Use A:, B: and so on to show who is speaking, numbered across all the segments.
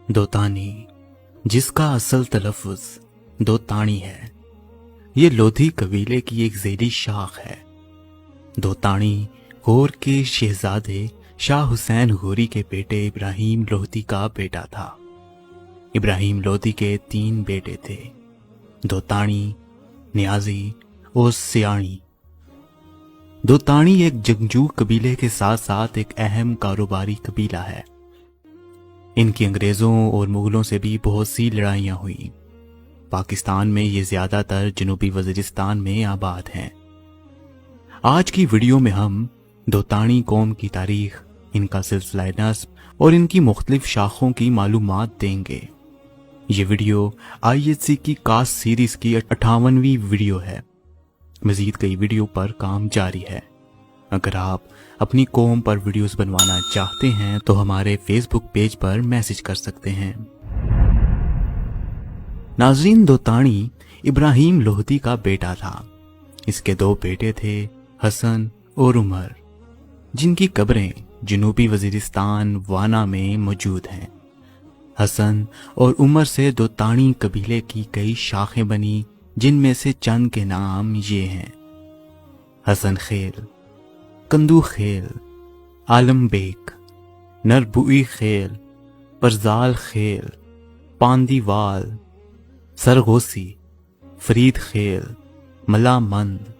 A: दोतानी, जिसका असल तलफ़्ज़ दोतानी है, ये लोधी कबीले की एक ज़ेली शाख है। दोतानी गौर के शहजादे शाह हुसैन गौरी के बेटे इब्राहिम लोधी का बेटा था। इब्राहिम लोधी के 3 बेटे थे, दोतानी, नियाज़ी और सियाणी। दोतानी एक जंगजू कबीले के साथ साथ एक अहम कारोबारी कबीला है। इनकी अंग्रेज़ों और मुग़लों से भी बहुत सी लड़ाइयाँ हुई। पाकिस्तान में ये ज़्यादातर जनूबी वज़ीरिस्तान में आबाद हैं। आज की वीडियो में हम दोतानी कौम की तारीख, इनका सिलसिला नस्ब और इनकी मुख्तलिफ शाखों की मालूमात देंगे। ये वीडियो IHC की कास्ट सीरीज़ की 58वीं वीडियो है। मज़ीद कई वीडियो पर काम जारी है। अगर आप अपनी कौम पर वीडियोस बनवाना चाहते हैं तो हमारे फेसबुक पेज पर मैसेज कर सकते हैं। नाज़रीन, दोतानी इब्राहिम लोधी का बेटा था। इसके 2 बेटे थे, हसन और उमर, जिनकी कब्रें जनूबी वज़ीरिस्तान वाना में मौजूद हैं। हसन और उमर से दोतानी कबीले की कई शाखें बनी, जिनमें से चंद के नाम ये हैं: हसन खेल, कंदू खेल, आलम बेग, नरबुई खेल, परजाल खेल, पांदीवाल, सरगोसी, फरीद खेल, मलामंद,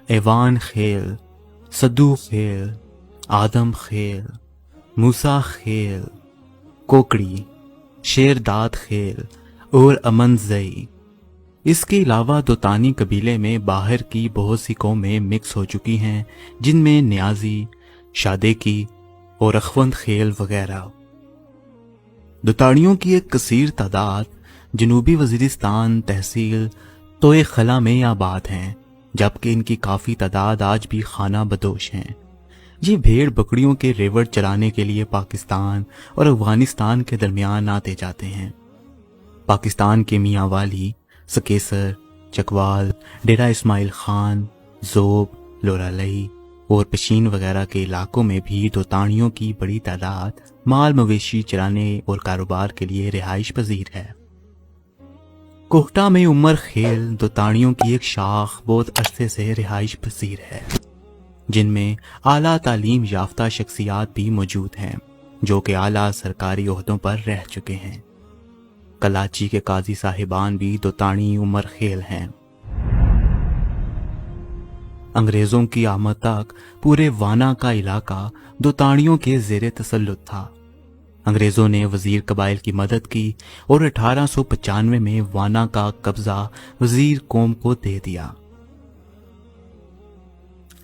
A: एवान खेल, सद्दू खेल, आदम खेल, मूसा खेल, कोकड़ी, शेरदाद खेल और अमनजई। इसके अलावा दोतानी कबीले में बाहर की बहुत सी कौमें मिक्स हो चुकी हैं, जिनमें नियाज़ी, शादेकी और अखवंद खेल वगैरह। दोतानियों की एक कसीर तादाद जनूबी वज़ीरिस्तान तहसील तोए खला में आबाद हैं, जबकि इनकी काफ़ी तादाद आज भी खाना बदोश हैं। ये भेड़ बकरियों के रेवड़ चलाने के लिए पाकिस्तान और अफगानिस्तान के दरमियान आते जाते हैं। पाकिस्तान के मियाँ वाली, सकेसर, चकवाल, डेरा इस्माइल खान, जोब, लोरालई और पशीन वगैरह के इलाकों में भी दोतानियों की बड़ी तादाद माल मवेशी चराने और कारोबार के लिए रिहाइश पजीर है। कोहटा में उमर खेल दोतानियों की एक शाख बहुत अरसे से रिहाइश पजीर है, जिनमें आला तालीम याफ्ता शख्सियात भी मौजूद हैं, जो कि आला सरकारी ओहदों पर रह चुके हैं। कराची के काजी साहिबान भी दोतानी उमर खेल हैं। अंग्रेजों की आमद तक पूरे वाना का इलाका दोतानियों के ज़ेरे तसल्लुत था। अंग्रेजों ने वजीर कबाइल की मदद की और 1895 में वाना का कब्जा वजीर कौम को दे दिया।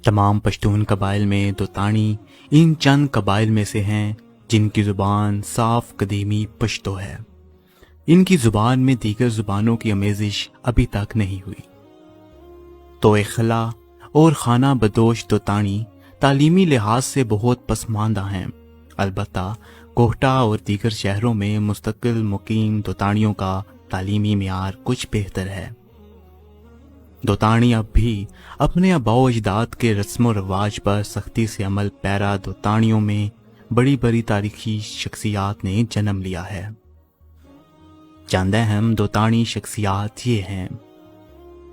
A: तमाम पश्तून कबाइल में दोतानी इन चंद कबाइल में से हैं जिनकी जुबान साफ कदीमी पश्तो है। इनकी जुबान में दीगर जुबानों की आमेजिश अभी तक नहीं हुई। तोए खला और खाना बदोश दोतानी तालीमी लिहाज से बहुत पसमानदा हैं। अलबत्ता कोहटा और दीगर शहरों में मुस्तकिल मुकीम दोतानियों का तालीमी मियार कुछ बेहतर है। दोतानी अब भी अपने आबाओ अजदाद के रस्म व रवाज पर सख्ती से अमल पैरा दोतानियों में बड़ी बड़ी तारीखी शख्सियात ने जन्म लिया है। चंद अहम दोतानी शख्सियात ये हैं: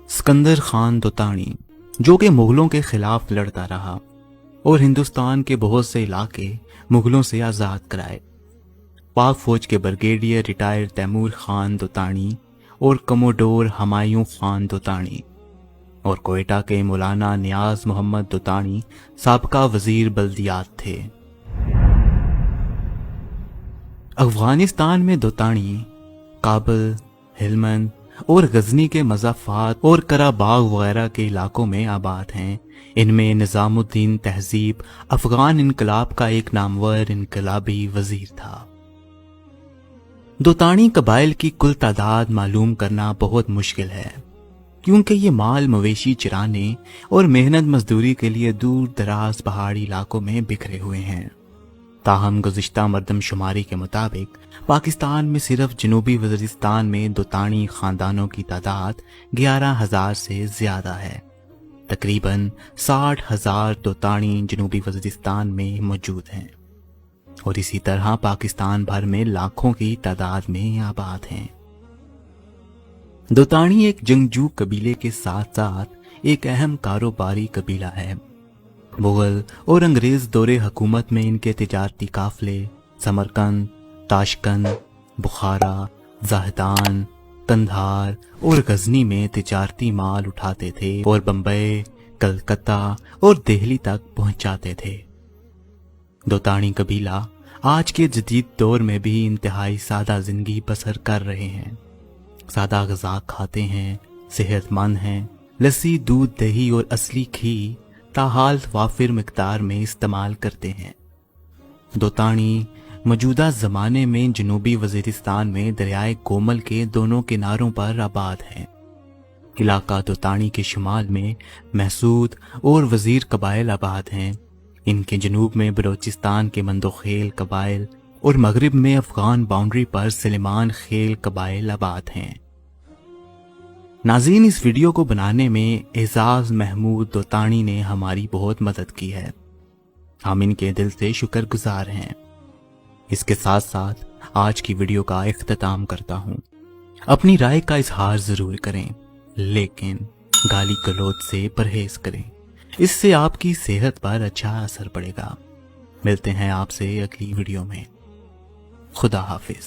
A: सिकंदर खान दोतानी, जो कि मुगलों के खिलाफ लड़ता रहा और हिंदुस्तान के बहुत से इलाके मुगलों से आज़ाद कराए। पाक फौज के ब्रिगेडियर रिटायर तैमूर खान दोतानी और कमोडोर हमायूं खान दोतानी और कोयटा के मौलाना नियाज मोहम्मद दोतानी साबका वजीर बल्दियात थे। अफगानिस्तान में दोतानी काबुल, हिलमंद और गजनी के मज़ाफ़ात और कराबाग वगैरह के इलाकों में आबाद हैं। इनमें निज़ामुद्दीन तहज़ीब अफ़गान इनकलाब का एक नामवर इनकलाबी वजीर था। दोतानी कबाइल की कुल तादाद मालूम करना बहुत मुश्किल है, क्योंकि ये माल मवेशी चराने और मेहनत मजदूरी के लिए दूर दराज पहाड़ी इलाकों में बिखरे हुए हैं। ताहम गुज़िश्ता मरदमशुमारी के मुताबिक पाकिस्तान में सिर्फ जनूबी वज़ीरिस्तान में दोतानी ख़ानदानों की तादाद 11,000 से ज़्यादा है। तकरीबन 60,000 दोतानी जनूबी वज़ीरिस्तान में मौजूद हैं। और इसी तरह पाकिस्तान भर में लाखों की तादाद में आबाद हैं। दोताणी एक जंगजू कबीले के साथ साथ एक अहम कारोबारी कबीला है। मुगल और अंग्रेज दौरे हुकूमत में इनके तिजारती काफिले समरकंद, ताशकंद, बुखारा, ज़ाहदान, कंधार और गजनी में तिजारती माल उठाते थे और बम्बई, कलकत्ता और दिल्ली तक पहुंचाते थे। दोताणी कबीला आज के जदीद दौर में भी इंतहाई सादा जिंदगी बसर कर रहे हैं। सादा ग़िज़ा खाते हैं, सेहतमंद हैं, लस्सी, दूध, दही और असली घी ताहाल वाफिर मिकदार में इस्तेमाल करते हैं। दोताणी मौजूदा ज़माने में जनूबी वज़ीरिस्तान में दरियाए कोमल के दोनों किनारों पर आबाद हैं। इलाका दोताणी के शुमाल में महसूद और वज़ीर कबाइल आबाद हैं। इनके जनूब में बलोचिस्तान के मंदोखेल कबाइल और मगरिब में अफगान बाउंड्री पर सलेमान खेल कबाइल आबाद हैं। नाज़रीन, इस वीडियो को बनाने में एजाज महमूद दोताणी ने हमारी बहुत मदद की है। हम इनके दिल से शुक्रगुजार हैं। इसके साथ साथ आज की वीडियो का इख्तिताम करता हूं। अपनी राय का इजहार जरूर करें, लेकिन गाली गलौज से परहेज करें। इससे आपकी सेहत पर अच्छा असर पड़ेगा। मिलते हैं आपसे अगली वीडियो में। खुदा हाफिज।